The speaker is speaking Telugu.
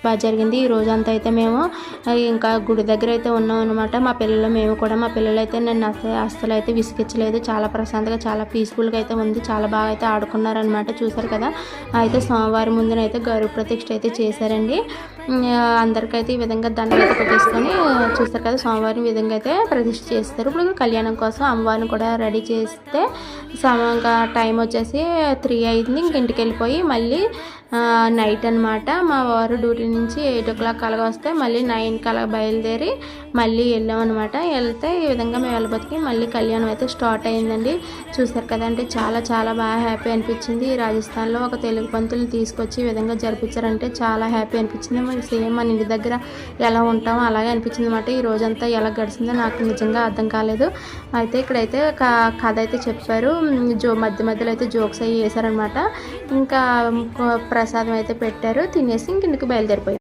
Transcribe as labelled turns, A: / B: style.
A: బాగా జరిగింది. ఈ రోజంతా అయితే మేము ఇంకా గుడి దగ్గర అయితే ఉన్నాం అనమాట. మా పిల్లలు మేము కూడా. మా పిల్లలు అయితే నన్ను అస్సలు అయితే విసిగించలేదు. చాలా ప్రశాంతంగా చాలా పీస్ఫుల్గా అయితే ఉంది. చాలా బాగా అయితే ఆడుకున్నారనమాట. చూసారు కదా. అయితే సోమవారం ముందున అయితే గరుడ ప్రతిష్ఠ అయితే చేశారండి. అందరికైతే ఈ విధంగా దండలు అయితే పెట్టేసుకొని చూస్తారు కదా. సోమవారం ఈ విధంగా అయితే ప్రతిష్ఠ చేస్తారు. ఇప్పుడు కళ్యాణం కోసం అమ్మవారిని కూడా రెడీ చేస్తే సమయంగా టైం వచ్చేసి 3 అయింది. ఇంక ఇంటికి వెళ్ళిపోయి మళ్ళీ నైట్ అనమాట. మా వారు డ్యూటీ నుంచి 8 o'clock అలాగ వస్తే మళ్ళీ 9కి అలా బయలుదేరి మళ్ళీ వెళ్ళాం అనమాట. వెళ్తే ఈ విధంగా మేము వెళ్ళబోతుకి మళ్ళీ కళ్యాణం అయితే స్టార్ట్ అయిందండి. చూసారు కదా. అంటే చాలా చాలా బాగా హ్యాపీ అనిపించింది. రాజస్థాన్లో ఒక తెలుగు పంతులు తీసుకొచ్చి ఈ విధంగా జరిపించారంటే చాలా హ్యాపీ అనిపించింది. మరి సేమ్ మన ఇంటి దగ్గర ఎలా ఉంటామో అలాగే అనిపించింది అనమాట. ఈ రోజంతా ఎలా గడిచిందో నాకు నిజంగా అర్థం కాలేదు. అయితే ఇక్కడైతే కథ అయితే చెప్పారు. మధ్య మధ్యలో అయితే జోక్స్ అవి వేశారనమాట. ఇంకా ప్రసాదం అయితే పెట్టారు. తినేసి ఇంటికి బయలుదేరిపోయాం.